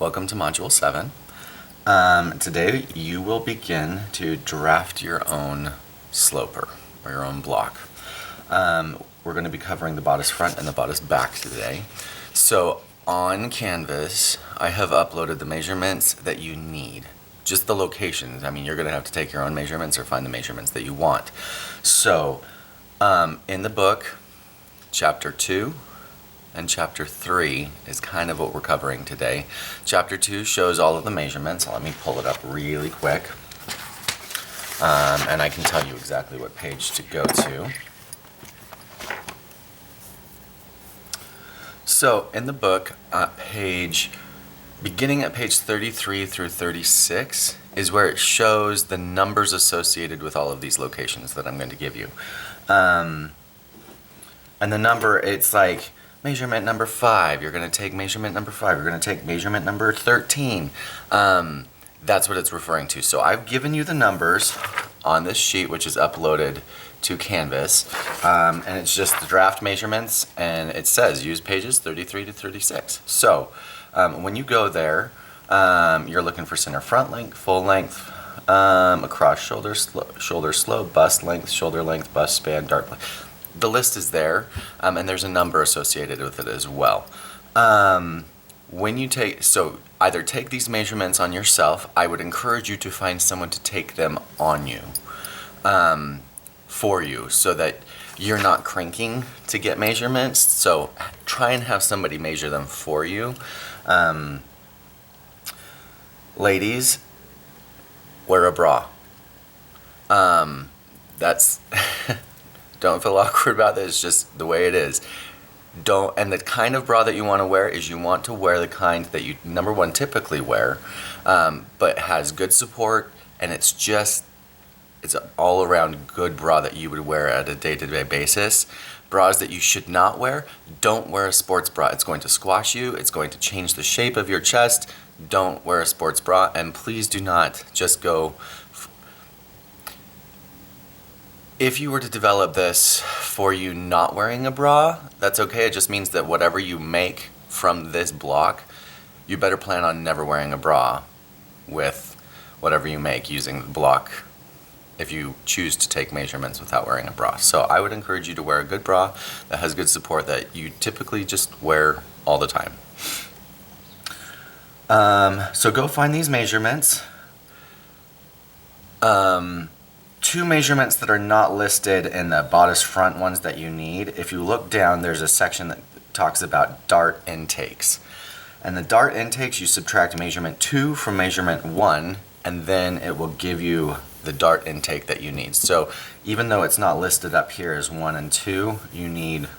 Welcome to Module 7. Today you will begin to draft your own sloper, or your own block. We're going to be covering the bodice front and the bodice back today. So on Canvas, I have uploaded the measurements that you need. Just the locations. I mean, you're going to have to take your own measurements or find the measurements that you want. So, in the book, Chapter 2 and Chapter 3 is kind of what we're covering today. Chapter 2 shows all of the measurements. Let me pull it up really quick. And I can tell you exactly what page to go to. So, in the book, beginning at page 33 through 36 is where it shows the numbers associated with all of these locations that I'm going to give you. And the number, it's like measurement number 5, you're going to take measurement number 5, you're going to take measurement number 13. That's what it's referring to. So I've given you the numbers on this sheet, which is uploaded to Canvas, and it's just the draft measurements, and it says use pages 33 to 36. So when you go there, you're looking for center front length, full length, across shoulder slope, bust length, shoulder length, bust span, dart length. The list is there, and there's a number associated with it as well. When you either take these measurements on yourself. I would encourage you to find someone to take them on you, for you, so that you're not cranking to get measurements. So try and have somebody measure them for you. Ladies, wear a bra. That's don't feel awkward about this, it's just the way it is. And the kind of bra that you want to wear is you want to wear the kind that you, number one, typically wear, but has good support, and it's an all-around good bra that you would wear at a day-to-day basis. Bras that you should not wear, don't wear a sports bra. It's going to squash you, it's going to change the shape of your chest. Don't wear a sports bra, and please do not just go. If you were to develop this for you not wearing a bra, that's okay. It just means that whatever you make from this block, you better plan on never wearing a bra with whatever you make using the block if you choose to take measurements without wearing a bra. So I would encourage you to wear a good bra that has good support that you typically just wear all the time. So go find these measurements. Two measurements that are not listed in the bodice front ones that you need. If you look down, there's a section that talks about dart intakes. And the dart intakes, you subtract measurement 2 from measurement 1, and then it will give you the dart intake that you need. So even though it's not listed up here as 1 and 2, you need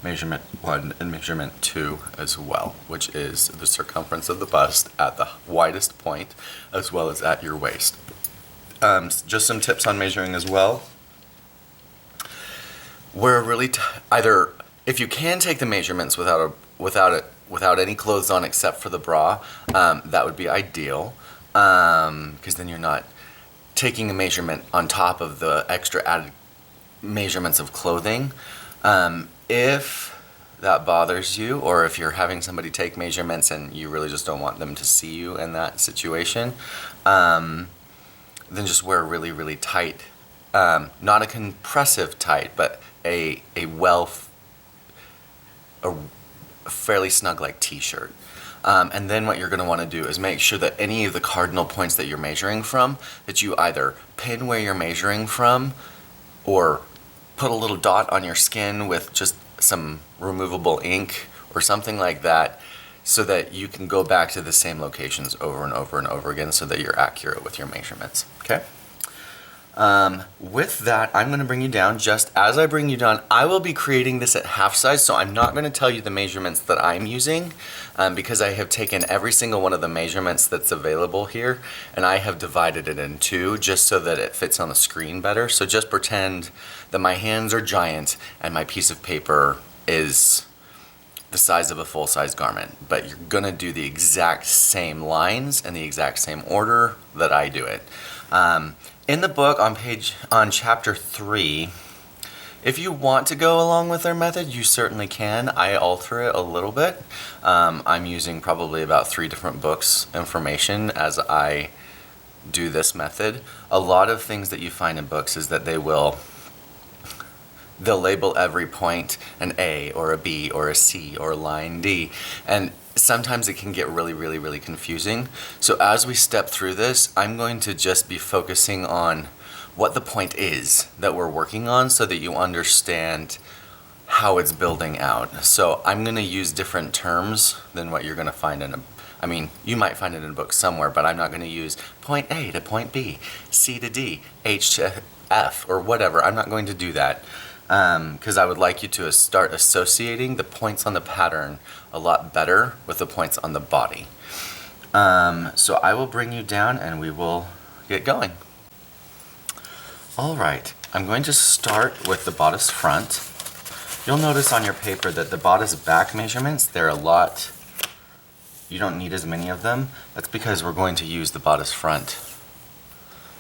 measurement 1 and measurement 2 as well, which is the circumference of the bust at the widest point as well as at your waist. Just some tips on measuring as well. Either if you can take the measurements without any clothes on except for the bra, that would be ideal, because then you're not taking a measurement on top of the extra added measurements of clothing. If that bothers you, or if you're having somebody take measurements and you really just don't want them to see you in that situation, then just wear a really, really tight, not a compressive tight, but a fairly snug like t-shirt. And then what you're going to want to do is make sure that any of the cardinal points that you're measuring from, that you either pin where you're measuring from, or put a little dot on your skin with just some removable ink or something like that, so that you can go back to the same locations over and over and over again so that you're accurate with your measurements. Okay? With that, I'm going to bring you down. Just as I bring you down, I will be creating this at half size, so I'm not going to tell you the measurements that I'm using, because I have taken every single one of the measurements that's available here, and I have divided it in 2 just so that it fits on the screen better. So just pretend that my hands are giant and my piece of paper is the size of a full-size garment, but you're going to do the exact same lines and the exact same order that I do it. In the book, on chapter 3, If you want to go along with their method, you certainly can. I alter it a little bit. I'm using probably about 3 different books information as I do this method. A lot of things that you find in books is that they'll label every point an A or a B or a C or line D, and sometimes it can get really confusing. So as we step through this, I'm going to just be focusing on what the point is that we're working on so that you understand how it's building out. So I'm going to use different terms than what you're going to find in you might find it in a book somewhere, but I'm not going to use point A to point B, C to D, H to F, or whatever. I'm not going to do that because I would like you to start associating the points on the pattern a lot better with the points on the body. So I will bring you down and we will get going. All right, I'm going to start with the bodice front. You'll notice on your paper that the bodice back measurements, you don't need as many of them. That's because we're going to use the bodice front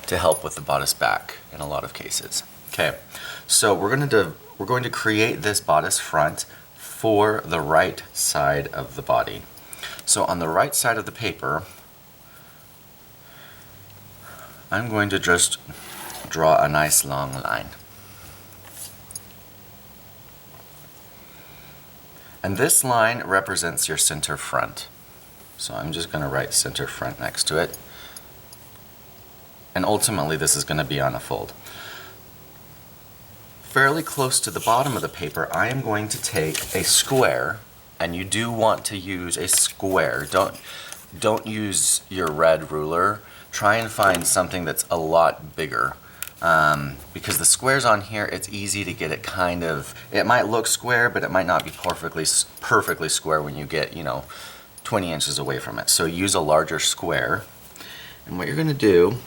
to help with the bodice back in a lot of cases. Okay, so we're going to create this bodice front for the right side of the body. So on the right side of the paper, I'm going to just draw a nice long line. And this line represents your center front. So I'm just going to write center front next to it. And ultimately this is going to be on a fold. Fairly close to the bottom of the paper, I am going to take a square, and you do want to use a square. Don't use your red ruler. Try and find something that's a lot bigger. Because the squares on here, it's easy to get it it might look square, but it might not be perfectly square when you get, 20 inches away from it. So use a larger square. And what you're going to do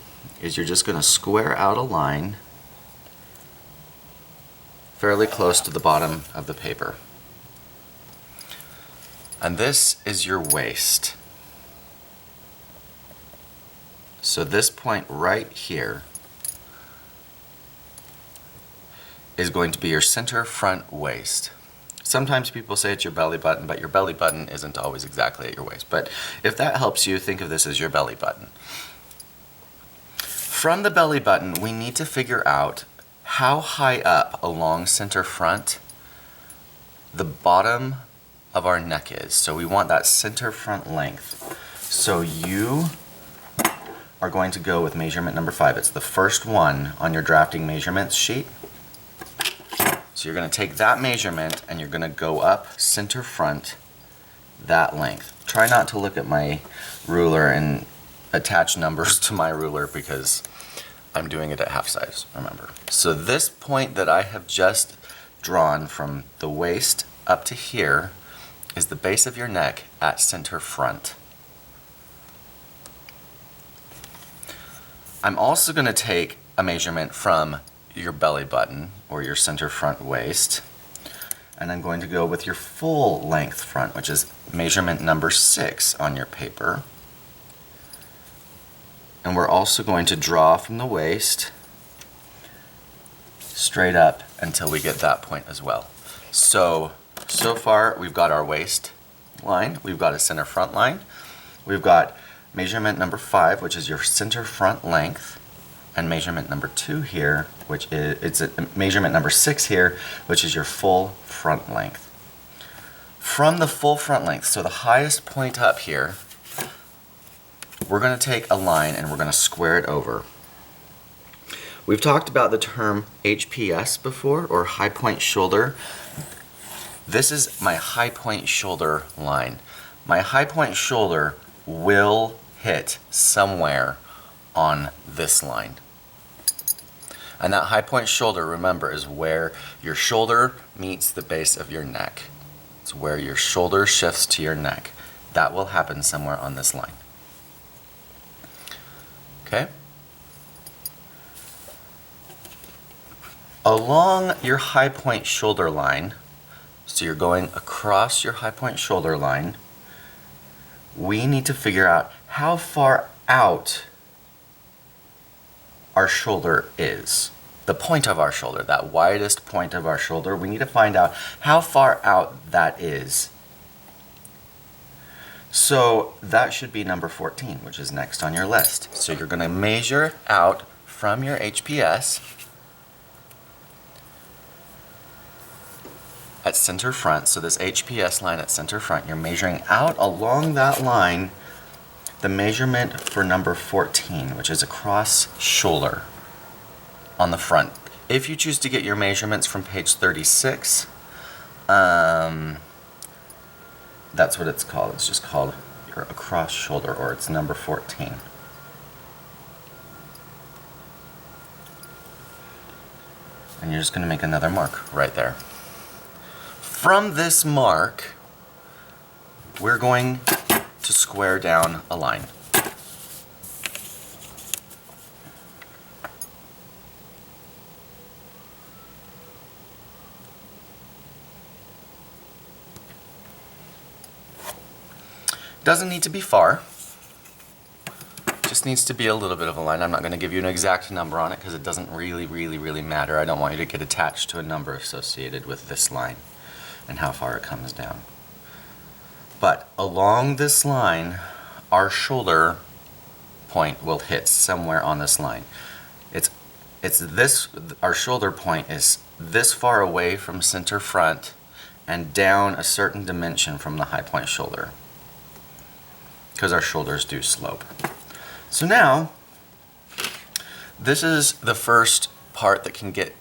is you're just going to square out a line fairly close to the bottom of the paper. And this is your waist. So this point right here is going to be your center front waist. Sometimes people say it's your belly button, but your belly button isn't always exactly at your waist. But if that helps you, think of this as your belly button. From the belly button, we need to figure out how high up along center front the bottom of our neck is. So we want that center front length. So you are going to go with measurement number 5. It's the first one on your drafting measurements sheet. So you're going to take that measurement and you're going to go up center front that length. Try not to look at my ruler and attach numbers to my ruler because I'm doing it at half size, remember. So this point that I have just drawn from the waist up to here is the base of your neck at center front. I'm also going to take a measurement from your belly button or your center front waist, and I'm going to go with your full length front, which is measurement number 6 on your paper. And we're also going to draw from the waist straight up until we get that point as well. So far we've got our waist line, we've got a center front line, we've got measurement number 5, which is your center front length, and measurement number 2 here, which is measurement number 6 here, which is your full front length. From the full front length, so the highest point up here, we're going to take a line and we're going to square it over. We've talked about the term HPS before, or high point shoulder. This is my high point shoulder line. My high point shoulder will hit somewhere on this line. And that high point shoulder, remember, is where your shoulder meets the base of your neck. It's where your shoulder shifts to your neck. That will happen somewhere on this line. Okay? Along your high point shoulder line, so you're going across your high point shoulder line, we need to figure out how far out our shoulder is. the point of our shoulder, that widest point of our shoulder. We need to find out how far out that is. So that should be number 14, which is next on your list. So you're going to measure out from your HPS at center front. So this HPS line at center front, you're measuring out along that line the measurement for number 14, which is across shoulder on the front. If you choose to get your measurements from page 36, that's what it's called. It's just called your across shoulder, or it's number 14. And you're just going to make another mark right there. From this mark, we're going to square down a line. Doesn't need to be far, just needs to be a little bit of a line. I'm not going to give you an exact number on it because it doesn't really matter. I don't want you to get attached to a number associated with this line and how far it comes down. But along this line, our shoulder point will hit somewhere on this line. Our shoulder point is this far away from center front and down a certain dimension from the high point shoulder, because our shoulders do slope. So now, this is the first part that can get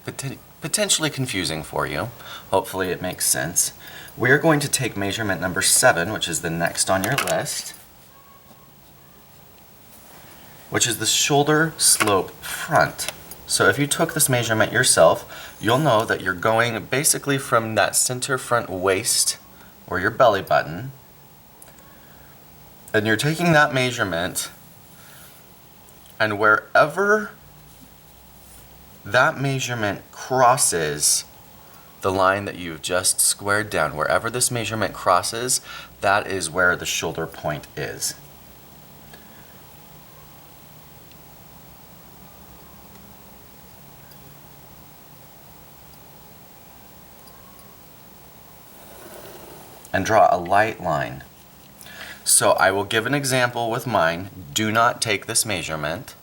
potentially confusing for you. Hopefully it makes sense. We're going to take measurement number 7, which is the next on your list, which is the shoulder slope front. So if you took this measurement yourself, you'll know that you're going basically from that center front waist, or your belly button, and you're taking that measurement, and wherever that measurement crosses the line that you've just squared down, wherever this measurement crosses, that is where the shoulder point is. And draw a light line. So I will give an example with mine. Do not take this measurement.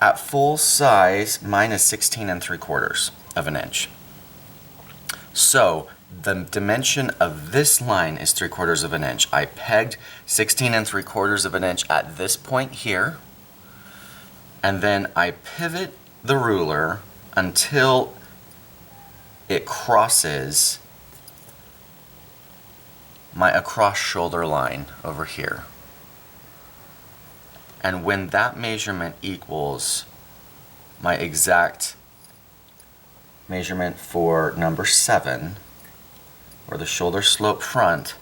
At full size, mine is 16 3/4 of an inch. So the dimension of this line is 3/4 of an inch. I pegged 16 3/4 of an inch at this point here, and then I pivot the ruler until it crosses my across shoulder line over here. And when that measurement equals my exact measurement for number 7, or the shoulder slope front,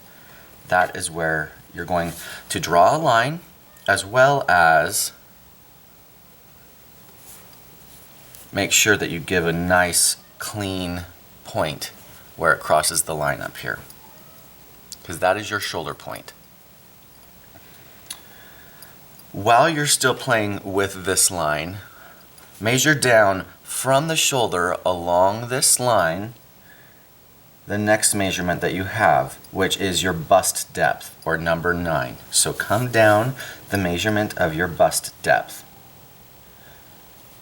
that is where you're going to draw a line, as well as make sure that you give a nice clean point where it crosses the line up here, because that is your shoulder point. While you're still playing with this line, measure down from the shoulder along this line the next measurement that you have, which is your bust depth, or number 9. So come down the measurement of your bust depth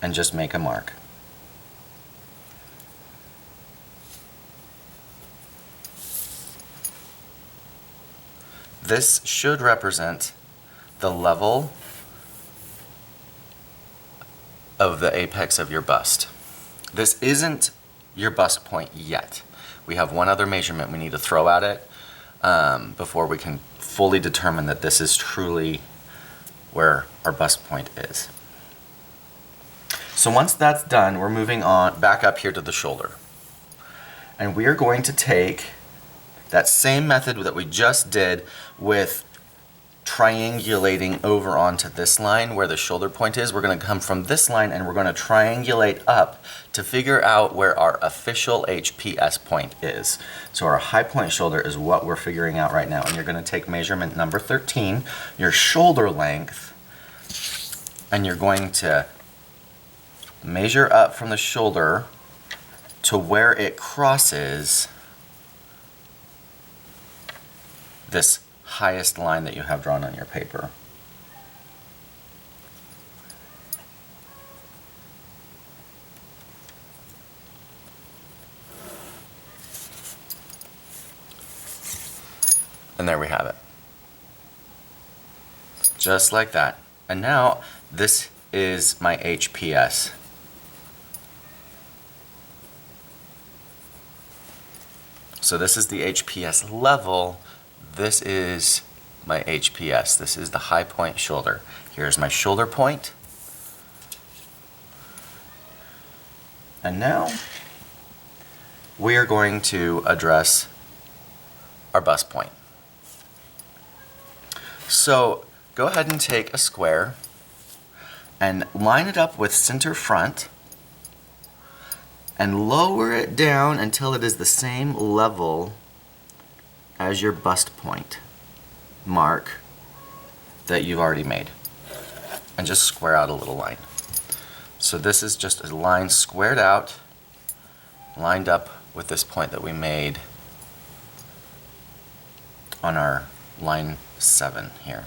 and just make a mark. This should represent the level of the apex of your bust. This isn't your bust point yet. We have one other measurement we need to throw at it before we can fully determine that this is truly where our bust point is. So once that's done, we're moving on back up here to the shoulder. And we are going to take that same method that we just did with triangulating over onto this line where the shoulder point is. We're going to come from this line and we're going to triangulate up to figure out where our official HPS point is. So our high point shoulder is what we're figuring out right now. And you're going to take measurement number 13, your shoulder length, and you're going to measure up from the shoulder to where it crosses this highest line that you have drawn on your paper. And there we have it. Just like that. And now this is my HPS. So this is the HPS level. This is my HPS. This is the high point shoulder. Here's my shoulder point. And now we are going to address our bust point. So go ahead and take a square and line it up with center front and lower it down until it is the same level as your bust point mark that you've already made. And just square out a little line. So this is just a line squared out, lined up with this point that we made on our line 7 here.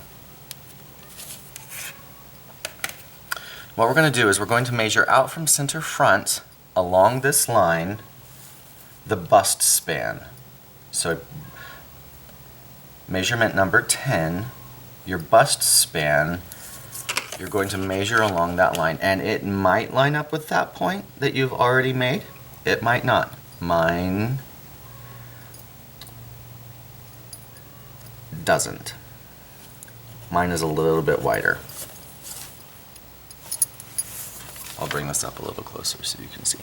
What we're going to do is we're going to measure out from center front along this line the bust span. So measurement number 10, your bust span, you're going to measure along that line, and it might line up with that point that you've already made. It might not. Mine doesn't. Mine is a little bit wider. I'll bring this up a little closer so you can see.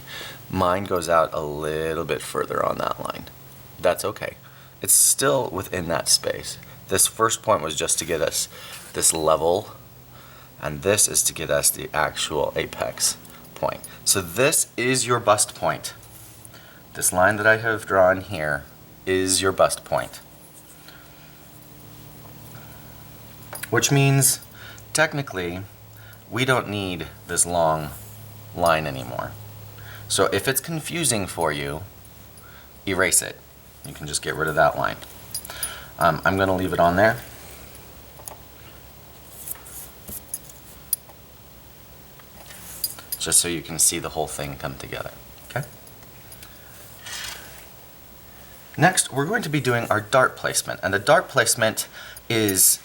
Mine goes out a little bit further on that line. That's okay. It's still within that space. This first point was just to get us this level, and this is to get us the actual apex point. So this is your bust point. This line that I have drawn here is your bust point. Which means, technically, we don't need this long line anymore. So if it's confusing for you, erase it. You can just get rid of that line. I'm going to leave it on there. Just so you can see the whole thing come together. Okay? Next, we're going to be doing our dart placement. And the dart placement is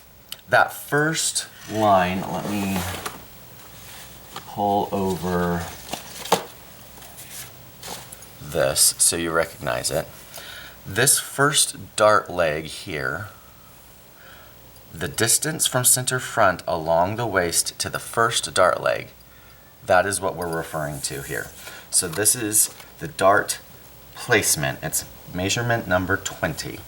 that first line. Let me pull over this so you recognize it. This first dart leg here, the distance from center front along the waist to the first dart leg, that is what we're referring to here. So this is the dart placement. It's measurement number 20.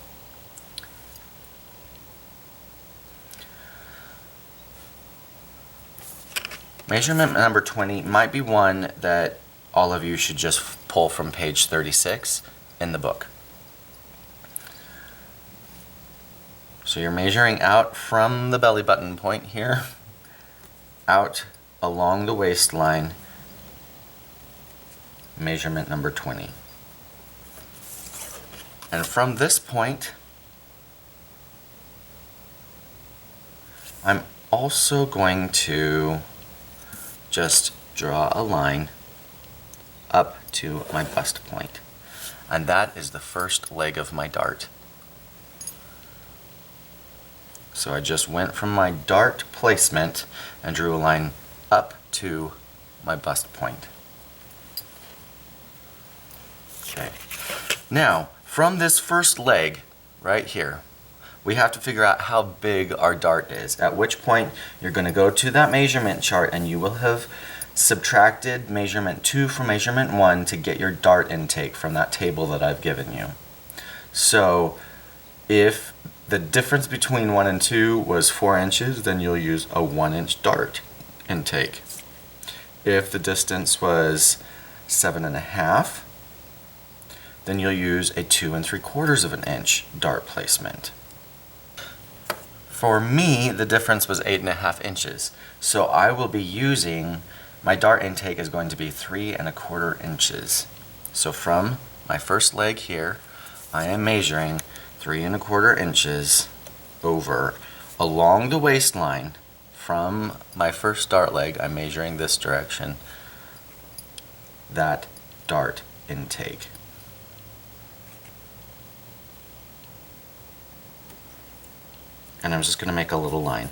Measurement number 20 might be one that all of you should just pull from page 36 in the book. So you're measuring out from the belly button point here, out along the waistline, measurement number 20. And from this point, I'm also going to just draw a line up to my bust point. And that is the first leg of my dart. So I just went from my dart placement and drew a line up to my bust point. Okay. Now, from this first leg right here, we have to figure out how big our dart is, at which point you're going to go to that measurement chart and you will have subtracted measurement 2 from measurement 1 to get your dart intake from that table that I've given you. So if the difference between 1 and 2 was 4 inches, then you'll use a 1-inch dart intake. If the distance was 7.5, then you'll use a 2 3/4 inch dart placement. For me, the difference was 8.5 inches. So I will be using my dart intake is going to be 3¼ inches. So from my first leg here, I am measuring 3¼ inches over along the waistline. From my first dart leg, I'm measuring this direction, that dart intake. And I'm just going to make a little line.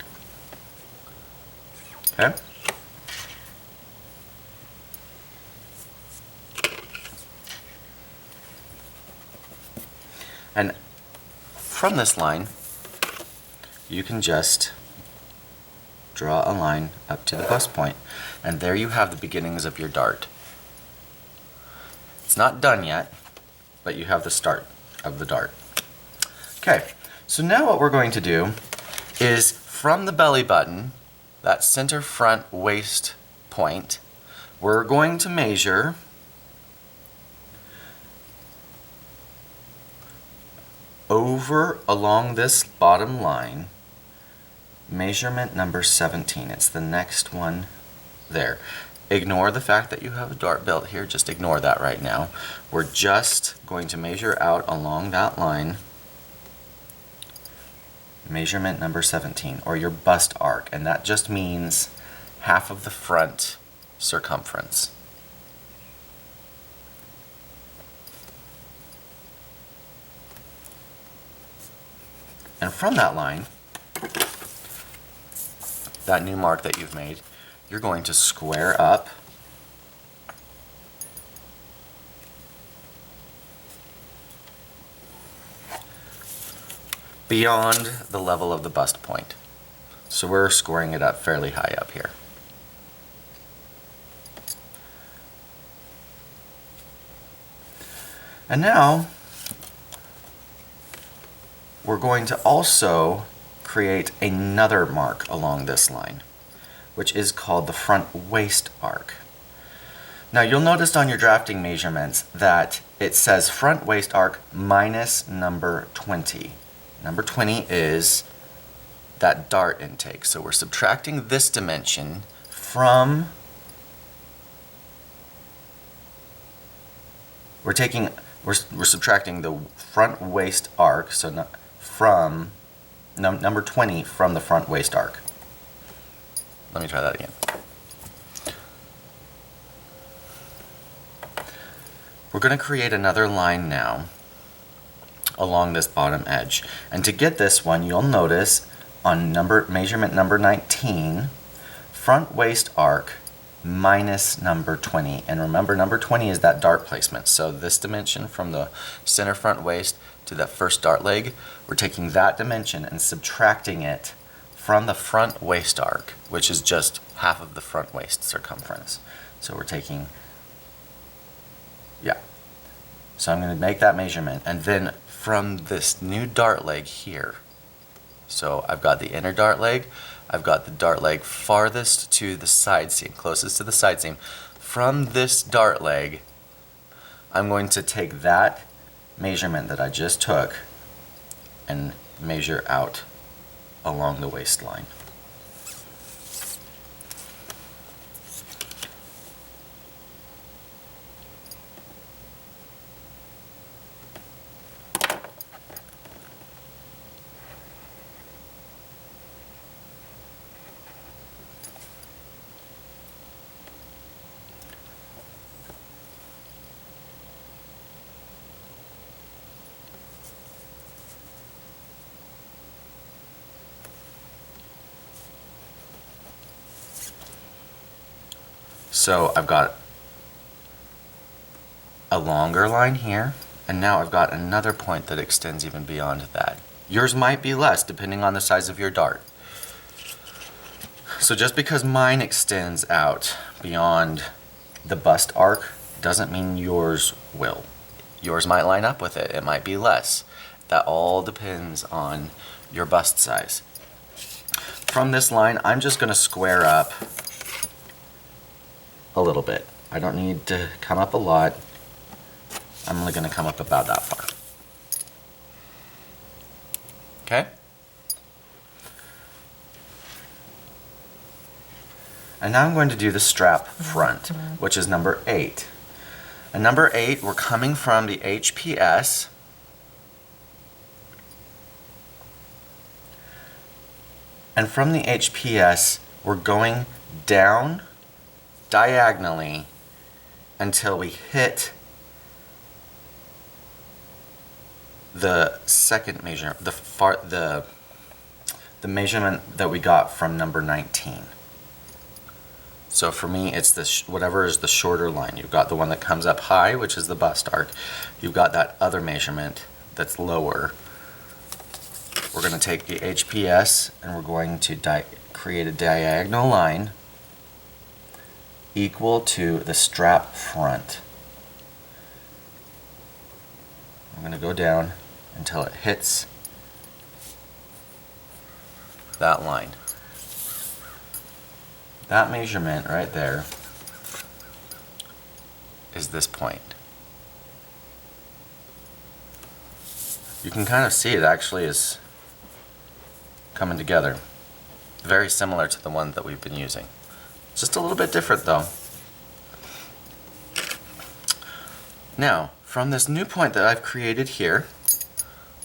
Okay? And from this line, you can just draw a line up to the bust point, and there you have the beginnings of your dart. It's not done yet, but you have the start of the dart. Okay, so now what we're going to do is from the belly button, that center front waist point, we're going to measure over along this bottom line, measurement number 17. It's the next one there. Ignore the fact that you have a dart belt here, just ignore that right now. We're just going to measure out along that line, measurement number 17, or your bust arc, and that just means half of the front circumference. And from that line, that new mark that you've made, you're going to square up beyond the level of the bust point. So we're squaring it up fairly high up here. And now we're going to also create another mark along this line, which is called the front waist arc. Now you'll notice on your drafting measurements that it says front waist arc minus number 20. Number 20 is that dart intake. So we're subtracting this dimension from, we're subtracting the front waist arc, so from number 20 from the front waist arc. Let me try that again. We're going to create another line now along this bottom edge. And to get this one, you'll notice on measurement number 19, front waist arc minus number 20. And remember, number 20 is that dart placement. So this dimension from the center front waist to that first dart leg, we're taking that dimension and subtracting it from the front waist arc, which is just half of the front waist circumference. So we're taking, yeah. So I'm going to make that measurement, and then from this new dart leg here, so I've got the inner dart leg, I've got the dart leg farthest to the side seam, closest to the side seam. From this dart leg, I'm going to take that measurement that I just took and measure out along the waistline. So I've got a longer line here, and now I've got another point that extends even beyond that. Yours might be less depending on the size of your dart. So just because mine extends out beyond the bust arc doesn't mean yours will. Yours might line up with it, it might be less. That all depends on your bust size. From this line, I'm just going to square up a little bit. I don't need to come up a lot. I'm only going to come up about that far. Okay? And now I'm going to do the strap front, which is number 8. And number 8, we're coming from the HPS. And from the HPS, we're going down diagonally until we hit the second measurement, the measurement that we got from number 19. So for me, it's this whatever is the shorter line. You've got the one that comes up high, which is the bust arc. You've got that other measurement that's lower. We're going to take the HPS and we're going to create a diagonal line equal to the strap front. I'm going to go down until it hits that line. That measurement right there is this point. You can kind of see it actually is coming together. Very similar to the one that we've been using. Just a little bit different though. Now, from this new point that I've created here,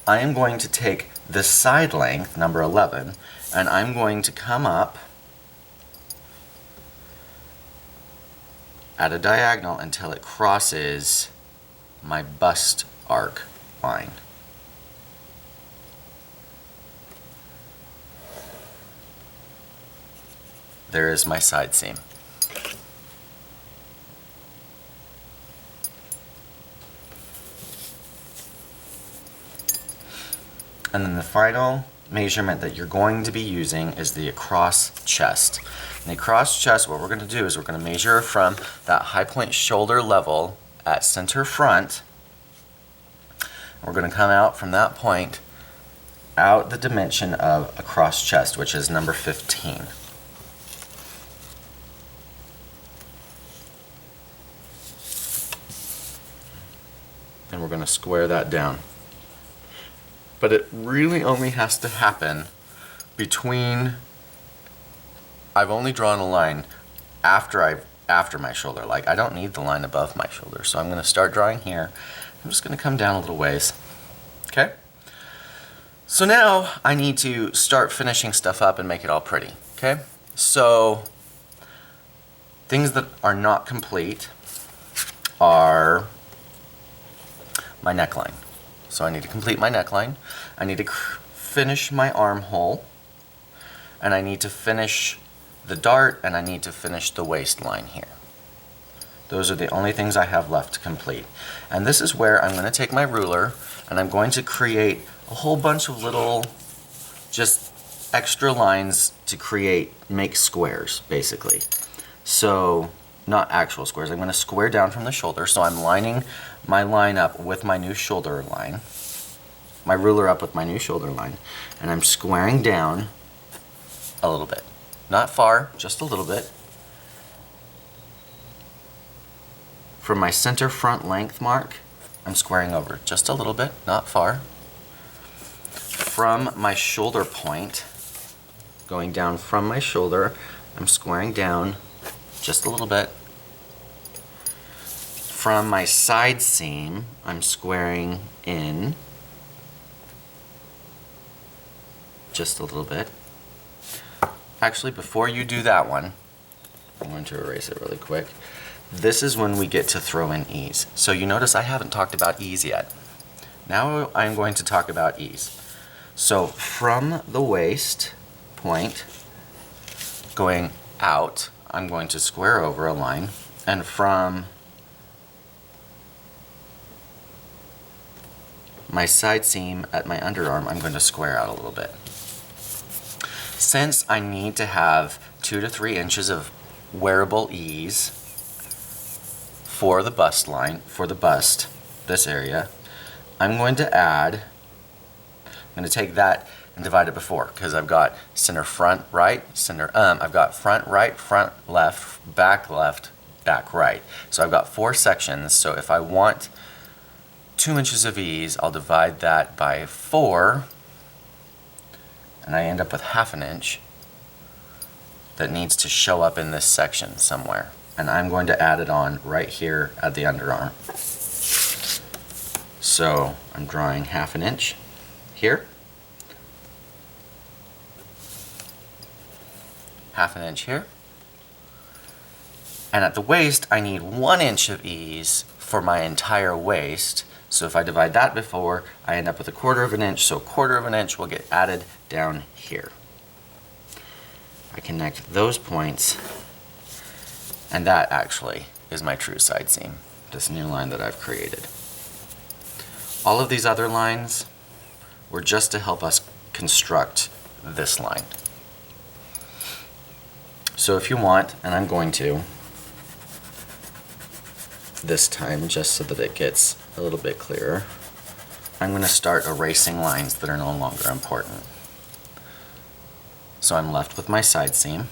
I am going to take the side length, number 11, and I'm going to come up at a diagonal until it crosses my bust arc line. There is my side seam. And then the final measurement that you're going to be using is the across chest. And the across chest, what we're going to do is we're going to measure from that high point shoulder level at center front. We're going to come out from that point out the dimension of across chest, which is number 15. And we're going to square that down. But it really only has to happen between, I've only drawn a line after my shoulder. Like I don't need the line above my shoulder. So I'm going to start drawing here. I'm just going to come down a little ways. Okay? So now I need to start finishing stuff up and make it all pretty. Okay? So things that are not complete are my neckline. So I need to complete my neckline. I need to finish my armhole. And I need to finish the dart, and I need to finish the waistline here. Those are the only things I have left to complete. And this is where I'm going to take my ruler and I'm going to create a whole bunch of little just extra lines to make squares, basically. So, not actual squares. I'm going to square down from the shoulder, so I'm lining my line up with my new shoulder line, my ruler up with my new shoulder line, and I'm squaring down a little bit. Not far, just a little bit. From my center front length mark, I'm squaring over just a little bit, not far. From my shoulder point, going down from my shoulder, I'm squaring down just a little bit. From my side seam, I'm squaring in just a little bit. Actually, before you do that one, I'm going to erase it really quick. This is when we get to throw in ease. So you notice I haven't talked about ease yet. Now I'm going to talk about ease. So from the waist point going out, I'm going to square over a line, and from my side seam at my underarm, I'm going to square out a little bit. Since I need to have 2 to 3 inches of wearable ease for the bust line, for the bust, this area, I'm going to add, I'm going to take that and divide it before, because I've got center front right, I've got front left, back right. So I've got 4 sections, so if I want 2 inches of ease, I'll divide that by 4, and I end up with 1/2 inch. that needs to show up in this section somewhere. And I'm going to add it on right here at the underarm. So I'm drawing 1/2 inch here, 1/2 inch here, and at the waist I need 1 inch of ease for my entire waist. So if I divide that before, I end up with 1/4 inch, so 1/4 inch will get added down here. I connect those points, and that actually is my true side seam, this new line that I've created. All of these other lines were just to help us construct this line. So if you want, and I'm going to this time just so that it gets a little bit clearer, I'm going to start erasing lines that are no longer important. So I'm left with my side seam.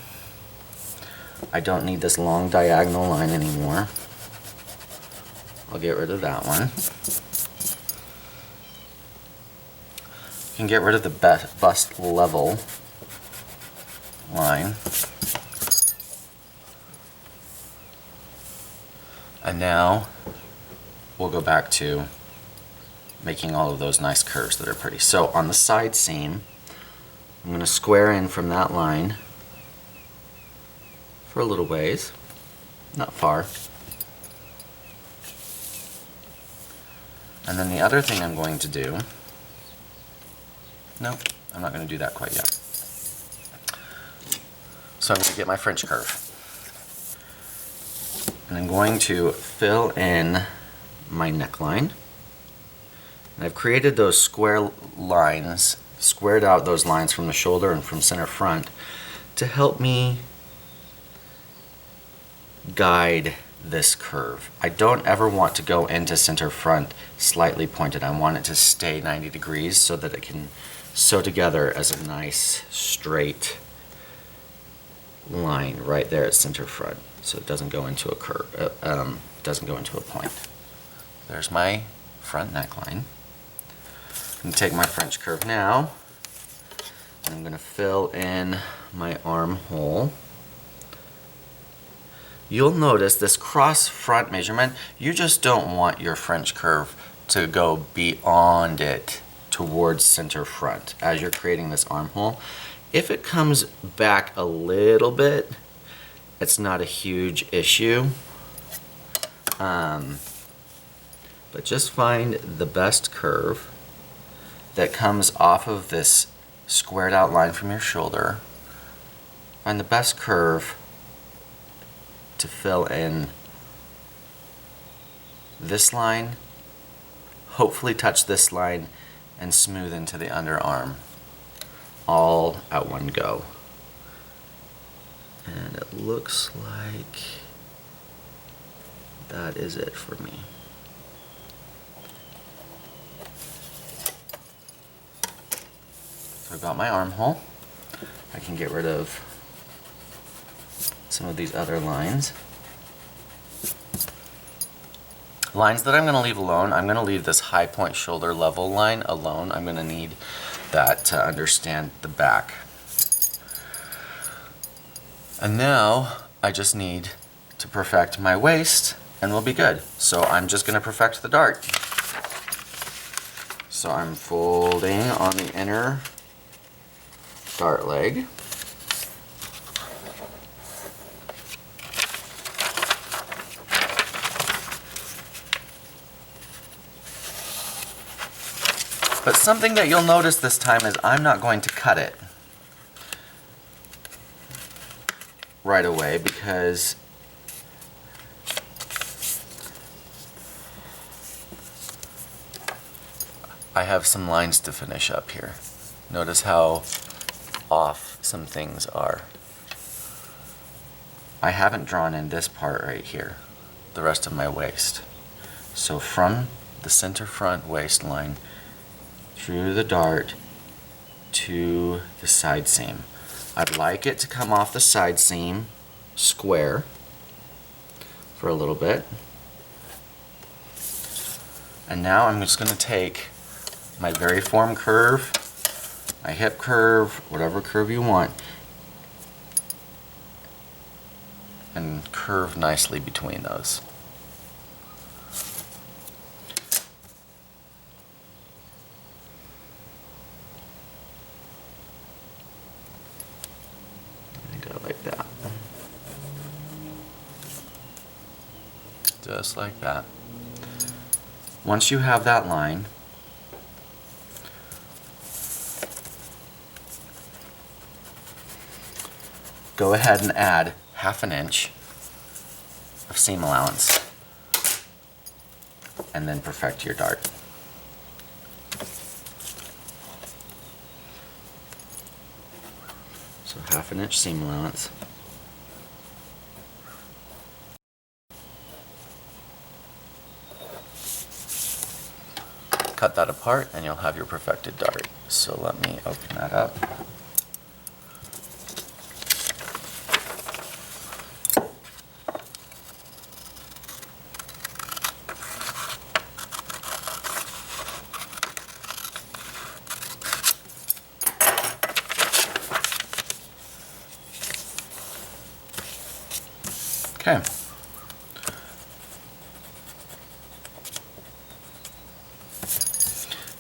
I don't need this long diagonal line anymore. I'll get rid of that one. You can get rid of the bust level line. And now we'll go back to making all of those nice curves that are pretty. So on the side seam, I'm going to square in from that line for a little ways, not far. And then the other thing I'm going to do, no, I'm not going to do that quite yet. So I'm going to get my French curve. And I'm going to fill in my neckline. And I've created those square lines, squared out those lines from the shoulder and from center front to help me guide this curve. I don't ever want to go into center front slightly pointed. I want it to stay 90 degrees so that it can sew together as a nice straight line right there at center front, so it doesn't go into a curve, doesn't go into a point. There's my front neckline. I'm going to take my French curve now, and I'm going to fill in my armhole. You'll notice this cross front measurement, you just don't want your French curve to go beyond it towards center front as you're creating this armhole. If it comes back a little bit, it's not a huge issue. But just find the best curve that comes off of this squared out line from your shoulder. Find the best curve to fill in this line, hopefully touch this line, and smooth into the underarm all at one go. And it looks like that is it for me. So I've got my armhole. I can get rid of some of these other lines. Lines that I'm going to leave alone, I'm going to leave this high point shoulder level line alone. I'm going to need that to understand the back. And now I just need to perfect my waist and we'll be good. So I'm just going to perfect the dart. So I'm folding on the inner dart leg. But something that you'll notice this time is I'm not going to cut it right away because I have some lines to finish up here. Notice how off some things are. I haven't drawn in this part right here, the rest of my waist. So from the center front waistline through the dart to the side seam. I'd like it to come off the side seam square for a little bit. And now I'm just going to take my variform curve, my hip curve, whatever curve you want, and curve nicely between those. Go like that. Just like that. Once you have that line, go ahead and add 1/2 inch of seam allowance and then perfect your dart. So 1/2 inch seam allowance. Cut that apart and you'll have your perfected dart. So let me open that up. Okay.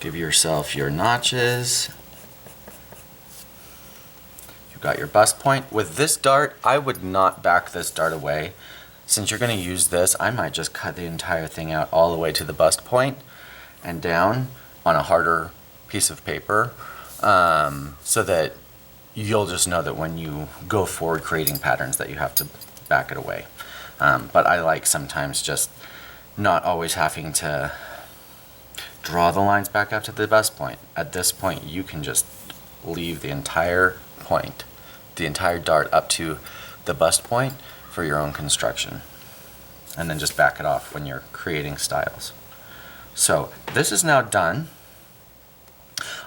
Give yourself your notches. You've got your bust point. With this dart, I would not back this dart away. Since you're going to use this, I might just cut the entire thing out all the way to the bust point and down on a harder piece of paper, so that you'll just know that when you go forward creating patterns that you have to back it away. But I like sometimes just not always having to draw the lines back up to the bust point. At this point, you can just leave the entire point, the entire dart up to the bust point for your own construction. And then just back it off when you're creating styles. So this is now done.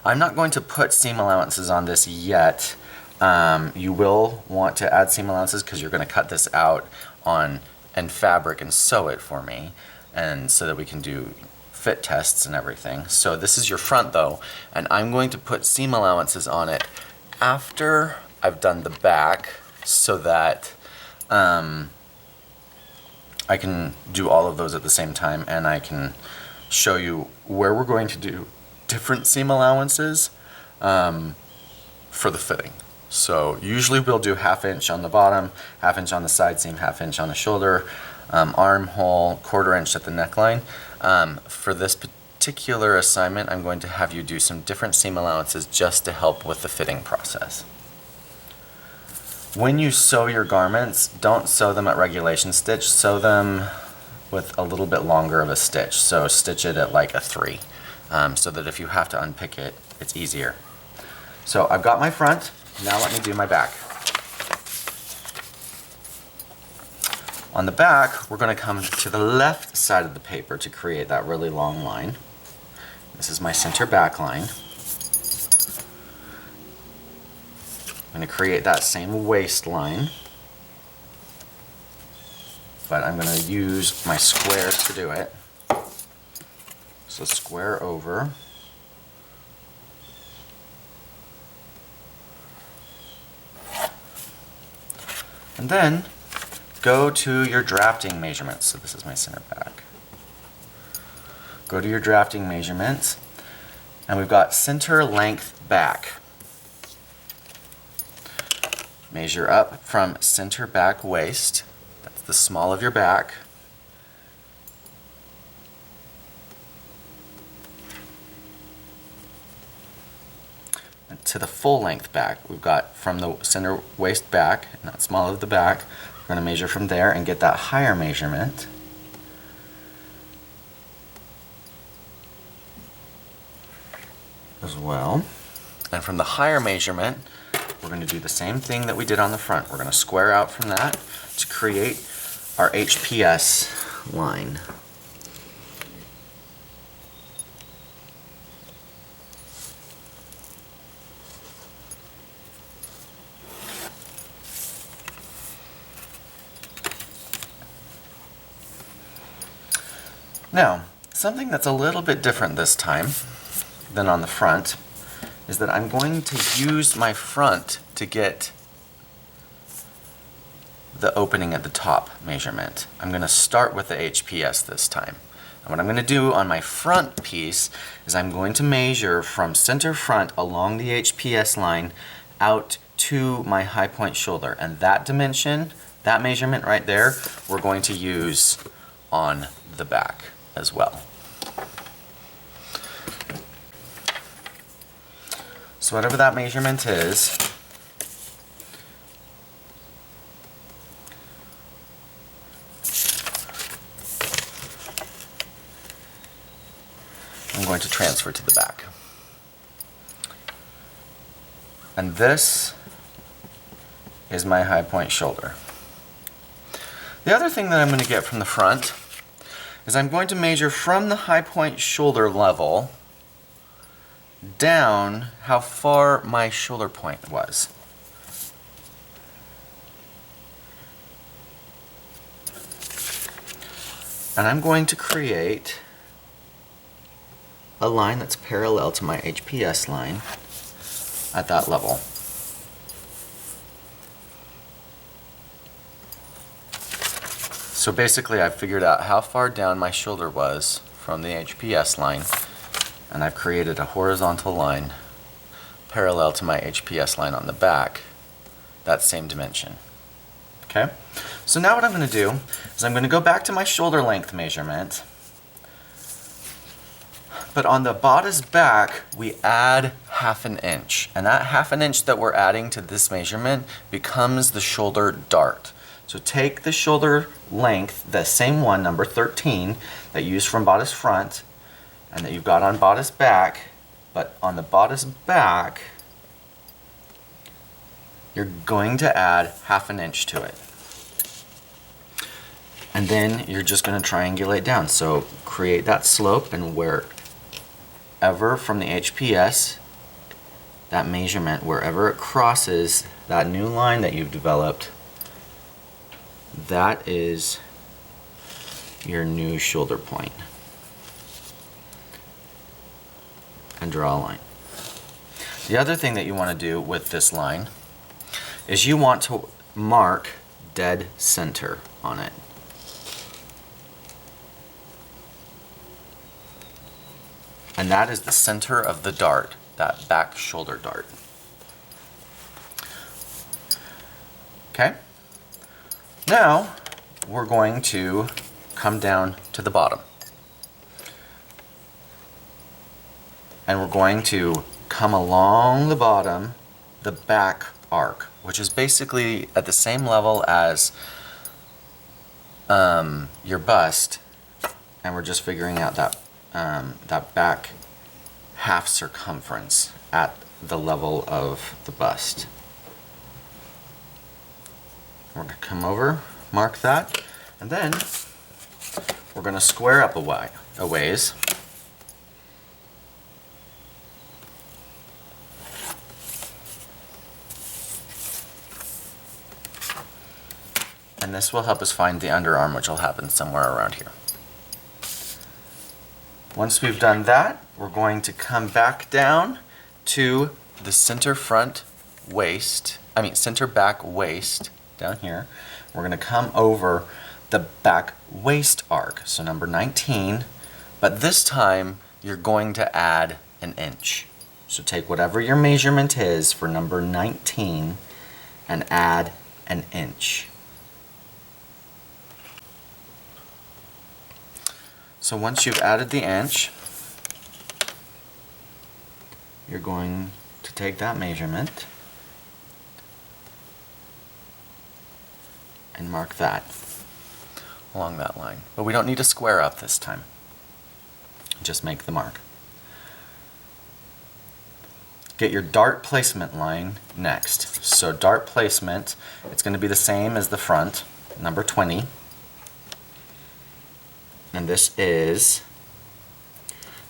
I'm not going to put seam allowances on this yet. You will want to add seam allowances because you're going to cut this out on and fabric and sew it for me, and so that we can do fit tests and everything. So this is your front though, and I'm going to put seam allowances on it after I've done the back, so that I can do all of those at the same time, and I can show you where we're going to do different seam allowances for the fitting. So usually we'll do 1/2 inch on the bottom, 1/2 inch on the side seam, 1/2 inch on the shoulder, armhole, 1/4 inch at the neckline. For this particular assignment, I'm going to have you do some different seam allowances just to help with the fitting process. When you sew your garments, don't sew them at regulation stitch, sew them with a little bit longer of a stitch. So stitch it at like a 3, so that if you have to unpick it, it's easier. So I've got my front. Now let me do my back. On the back, we're going to come to the left side of the paper to create that really long line. This is my center back line. I'm going to create that same waistline, but I'm going to use my squares to do it. So square over. And then go to your drafting measurements. So this is my center back. Go to your drafting measurements, and we've got center length back. Measure up from center back waist. That's the small of your back. And to the full length back, we've got from the center waist back, not small of the back. We're going to measure from there and get that higher measurement. As well. And from the higher measurement, we're going to do the same thing that we did on the front. We're going to square out from that to create our HPS line. Now, something that's a little bit different this time than on the front is that I'm going to use my front to get the opening at the top measurement. I'm going to start with the HPS this time. And what I'm going to do on my front piece is I'm going to measure from center front along the HPS line out to my high point shoulder. And that dimension, that measurement right there, we're going to use on the back as well. So whatever that measurement is, I'm going to transfer to the back. And this is my high point shoulder. The other thing that I'm going to get from the front is I'm going to measure from the high point shoulder level down how far my shoulder point was. And I'm going to create a line that's parallel to my HPS line at that level. So basically I've figured out how far down my shoulder was from the HPS line, and I've created a horizontal line parallel to my HPS line on the back, that same dimension. Okay? So now what I'm going to do is I'm going to go back to my shoulder length measurement, but on the bodice back we add 1/2 inch, and that 1/2 inch that we're adding to this measurement becomes the shoulder dart. So take the shoulder length, the same one, number 13, that you used from bodice front and that you've got on bodice back, but on the bodice back you're going to add 1/2 inch to it. And then you're just going to triangulate down. So create that slope, and wherever from the HPS, that measurement, wherever it crosses that new line that you've developed, that is your new shoulder point. And draw a line. The other thing that you want to do with this line is you want to mark dead center on it. And that is the center of the dart, that back shoulder dart. Okay? Now we're going to come down to the bottom. And we're going to come along the bottom, the back arc, which is basically at the same level as your bust, and we're just figuring out that that back half circumference at the level of the bust. We're going to come over, mark that, and then we're going to square up a ways. And this will help us find the underarm, which will happen somewhere around here. Once we've done that, we're going to come back down to the center back waist down here. We're going to come over the back waist arc, so number 19, but this time you're going to add 1 inch. So take whatever your measurement is for number 19 and add 1 inch. So once you've added the inch, you're going to take that measurement and mark that along that line. But we don't need to square up this time. Just make the mark. Get your dart placement line next. So dart placement, it's going to be the same as the front, number 20. And this is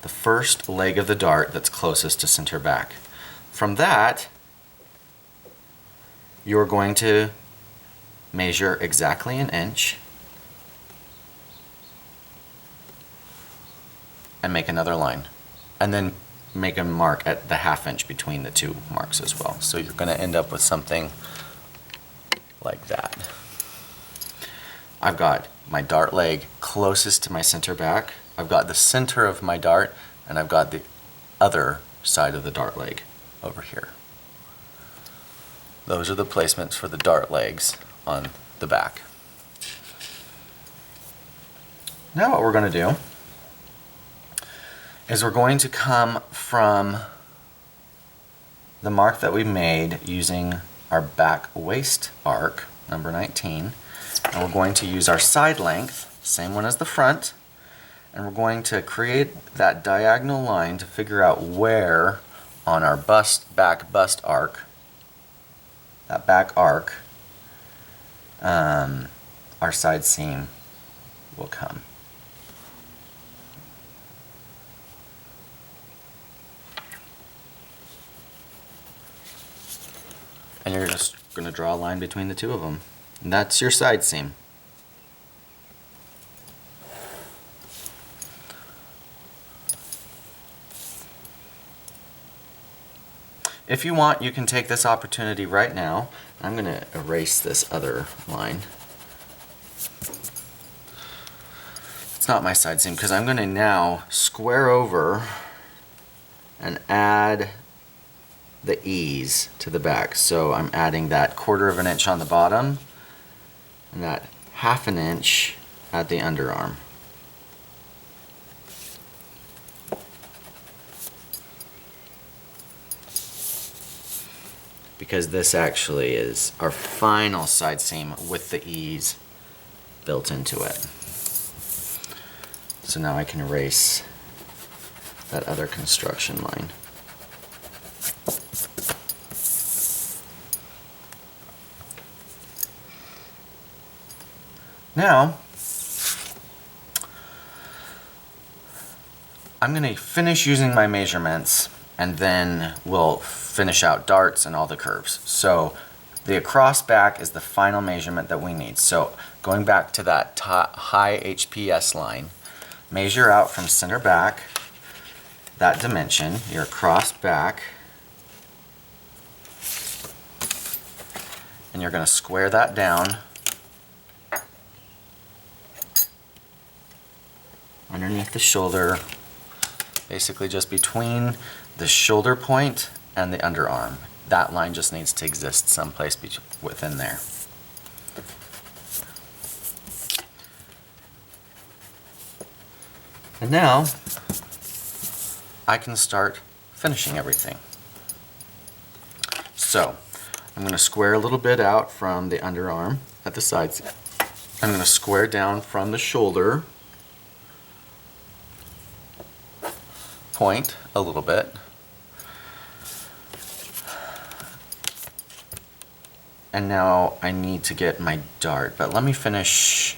the first leg of the dart that's closest to center back. From that, you're going to measure exactly 1 inch and make another line. And then make a mark at the 1/2 inch between the two marks as well. So you're going to end up with something like that. I've got my dart leg closest to my center back, I've got the center of my dart, and I've got the other side of the dart leg over here. Those are the placements for the dart legs on the back. Now what we're going to do is we're going to come from the mark that we made using our back waist arc, number 19, and we're going to use our side length, same one as the front, and we're going to create that diagonal line to figure out where on our back bust arc, that back arc, our side seam will come. And you're just going to draw a line between the two of them. And that's your side seam. If you want, you can take this opportunity right now. I'm going to erase this other line. It's not my side seam because I'm going to now square over and add the ease to the back. So I'm adding that 1/4 of an inch on the bottom and that 1/2 an inch at the underarm. Because this actually is our final side seam with the ease built into it. So now I can erase that other construction line. Now, I'm going to finish using my measurements and then we'll finish out darts and all the curves. So the across back is the final measurement that we need. So going back to that high HPS line, measure out from center back that dimension, your across back, and you're going to square that down underneath the shoulder, basically just between the shoulder point and the underarm. That line just needs to exist someplace within there. And now I can start finishing everything. So I'm going to square a little bit out from the underarm at the sides. I'm going to square down from the shoulder point a little bit. And now I need to get my dart, but let me finish.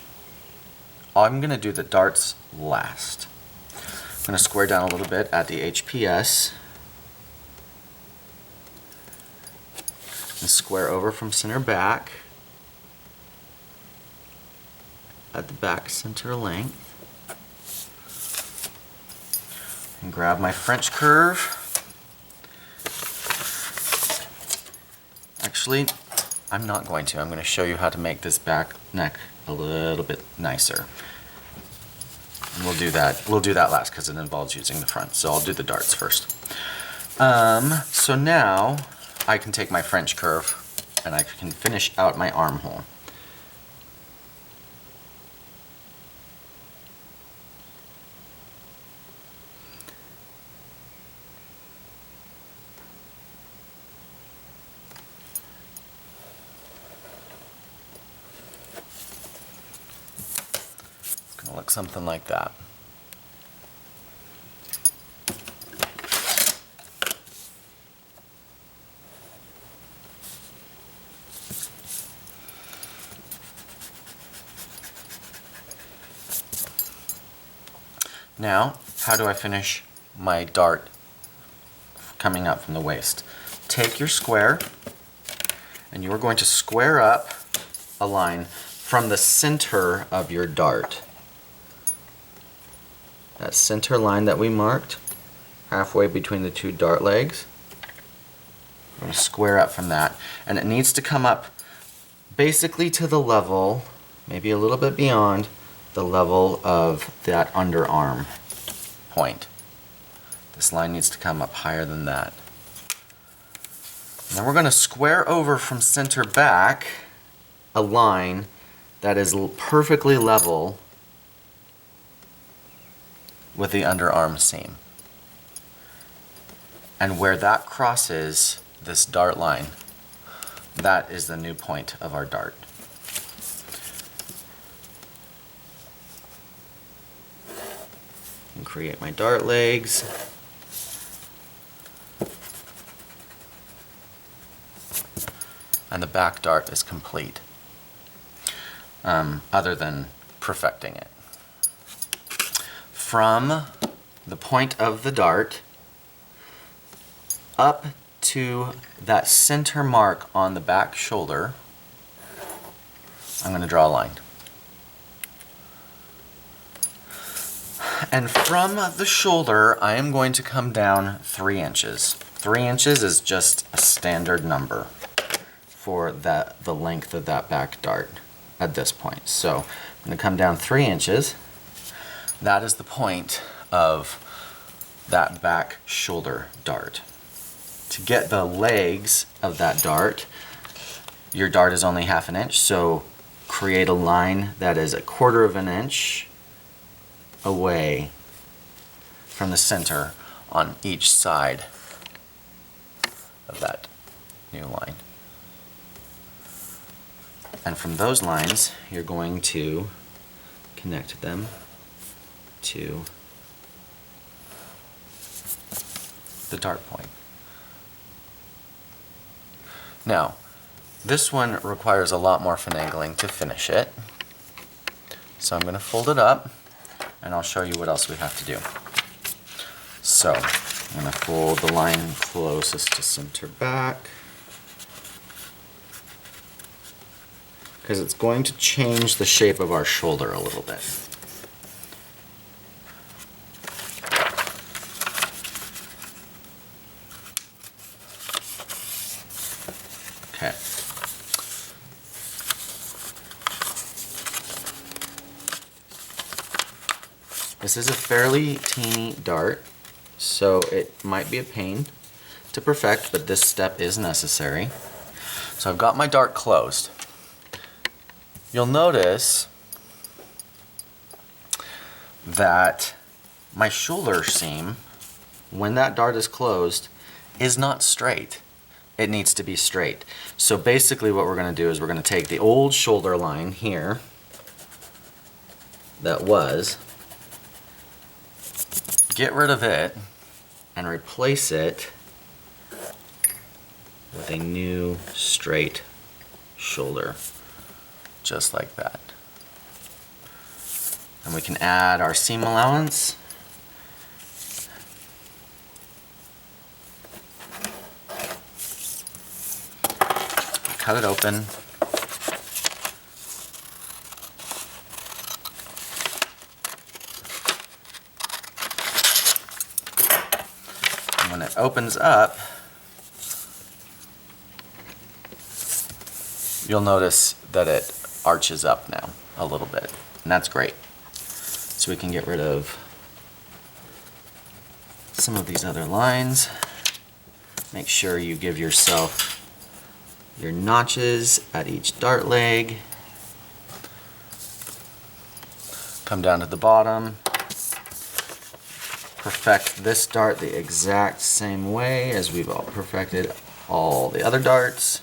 I'm going to do the darts last. I'm going to square down a little bit at the HPS and square over from center back at the back center length. And grab my French curve. Actually, I'm not going to. I'm going to show you how to make this back neck a little bit nicer. And we'll do that last because it involves using the front. So I'll do the darts first. So now I can take my French curve and I can finish out my armhole. Look something like that. Now, how do I finish my dart coming up from the waist? Take your square and you are going to square up a line from the center of your dart. That center line that we marked, halfway between the two dart legs. I'm going to square up from that. And it needs to come up basically to the level, maybe a little bit beyond the level of that underarm point. This line needs to come up higher than that. Now we're going to square over from center back a line that is perfectly level with the underarm seam. And where that crosses this dart line, that is the new point of our dart. And create my dart legs. And the back dart is complete, other than perfecting it. From the point of the dart up to that center mark on the back shoulder, I'm going to draw a line. And from the shoulder, I am going to come down 3 inches. 3 inches is just a standard number for the length of that back dart at this point. So I'm going to come down 3 inches. That is the point of that back shoulder dart. To get the legs of that dart, your dart is only 1/2 inch, so create a line that is 1/4 inch away from the center on each side of that new line. And from those lines, you're going to connect them to the dart point. Now, this one requires a lot more finagling to finish it. So I'm going to fold it up, and I'll show you what else we have to do. So, I'm going to fold the line closest to center back, because it's going to change the shape of our shoulder a little bit. Okay. This is a fairly teeny dart, so it might be a pain to perfect, but this step is necessary. So I've got my dart closed. You'll notice that my shoulder seam, when that dart is closed, is not straight. It needs to be straight. So basically what we're going to do is we're going to take the old shoulder line here that was, get rid of it, and replace it with a new straight shoulder, just like that. And we can add our seam allowance. Cut it open. And when it opens up, you'll notice that it arches up now a little bit, and that's great. So we can get rid of some of these other lines. Make sure you give yourself your notches at each dart leg. Come down to the bottom. Perfect this dart the exact same way as we've all perfected all the other darts.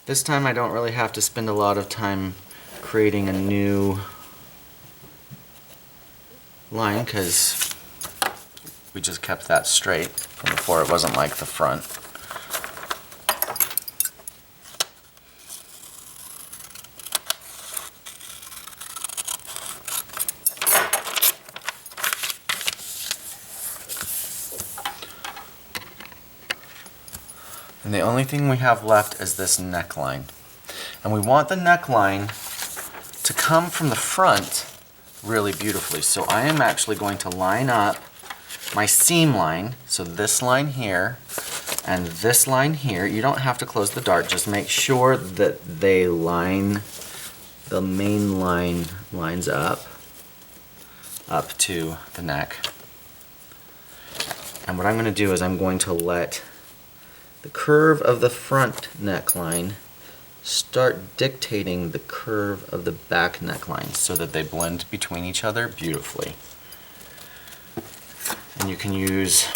This time I don't really have to spend a lot of time creating a new line because we just kept that straight from before. It wasn't like the front. And the only thing we have left is this neckline. And we want the neckline to come from the front really beautifully. So I am actually going to line up my seam line, so this line here and this line here. You don't have to close the dart, just make sure that they line, the main line lines up to the neck. And what I'm going to do is I'm going to let the curve of the front neckline start dictating the curve of the back neckline so that they blend between each other beautifully. And you can use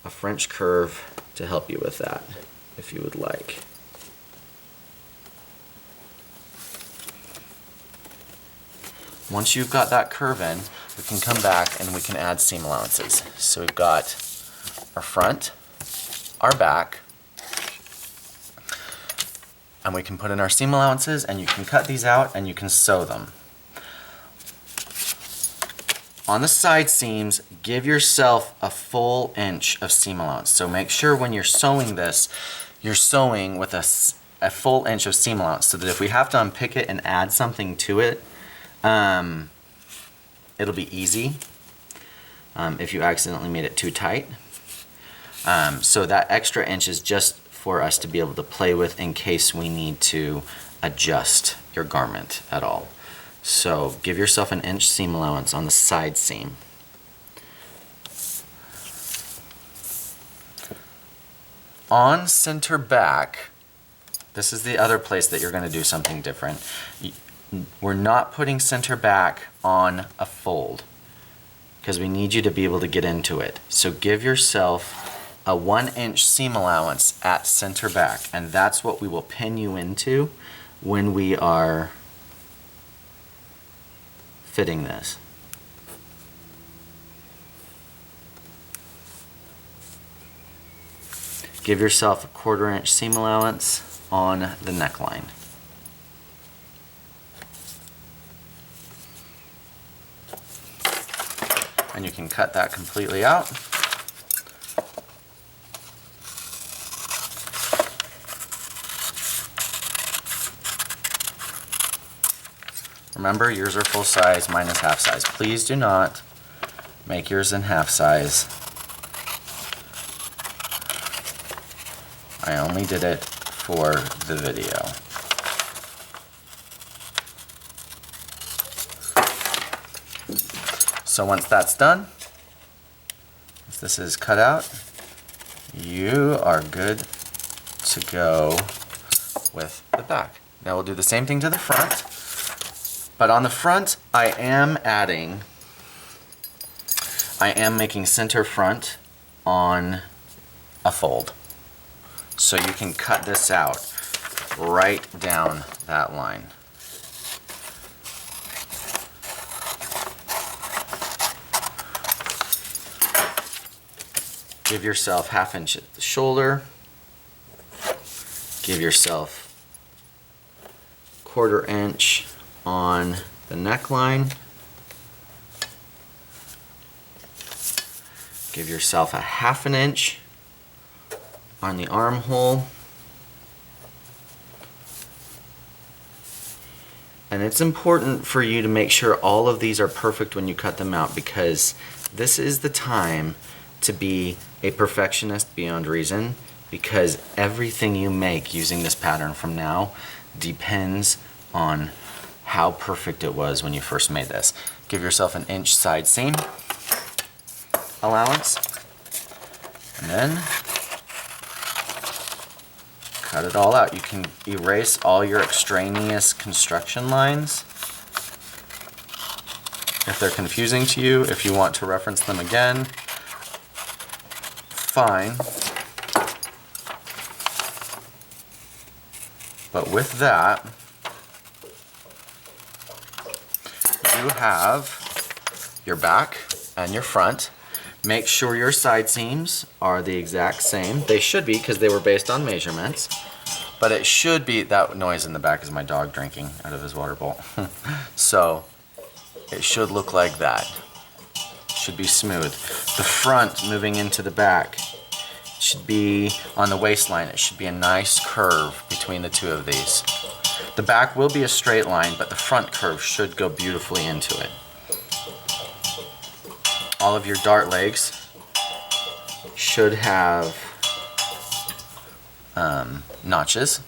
a French curve to help you with that if you would like. Once you've got that curve in, we can come back and we can add seam allowances. So we've got our front, our back, and we can put in our seam allowances, and you can cut these out and you can sew them. On the side seams, give yourself a full inch of seam allowance. So make sure when you're sewing this, you're sewing with a full inch of seam allowance so that if we have to unpick it and add something to it, it'll be easy if you accidentally made it too tight. So that extra inch is just for us to be able to play with in case we need to adjust your garment at all. So give yourself an inch seam allowance on the side seam. On center back, this is the other place that you're going to do something different. We're not putting center back on a fold because we need you to be able to get into it. So give yourself a 1 inch seam allowance at center back, and that's what we will pin you into when we are fitting this. Give yourself a 1/4 inch seam allowance on the neckline. And you can cut that completely out. Remember, yours are full size, mine is half size. Please do not make yours in half size. I only did it for the video. So once that's done, once this is cut out, you are good to go with the back. Now we'll do the same thing to the front. But on the front, I am making center front on a fold. So you can cut this out right down that line. Give yourself 1/2 inch at the shoulder. Give yourself 1/4 inch on the neckline. Give yourself a 1/2 inch on the armhole. And it's important for you to make sure all of these are perfect when you cut them out, because this is the time to be a perfectionist beyond reason, because everything you make using this pattern from now depends on how perfect it was when you first made this. Give yourself an inch side seam allowance, and then cut it all out. You can erase all your extraneous construction lines if they're confusing to you. If you want to reference them again, fine. But with that, you have your back and your front. Make sure your side seams are the exact same. They should be, because they were based on measurements. But it should be, that noise in the back is my dog drinking out of his water bowl. So it should look like that. Should be smooth. The front moving into the back should be on the waistline. It should be a nice curve between the two of these. The back will be a straight line, but the front curve should go beautifully into it. all of your dart legs should have notches.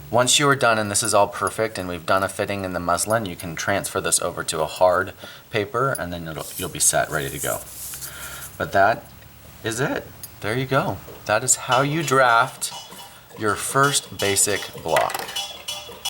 Once you are done and this is all perfect and we've done a fitting in the muslin, you can transfer this over to a hard paper and then you'll be set, ready to go. But that is it. There you go. That is how you draft your first basic block.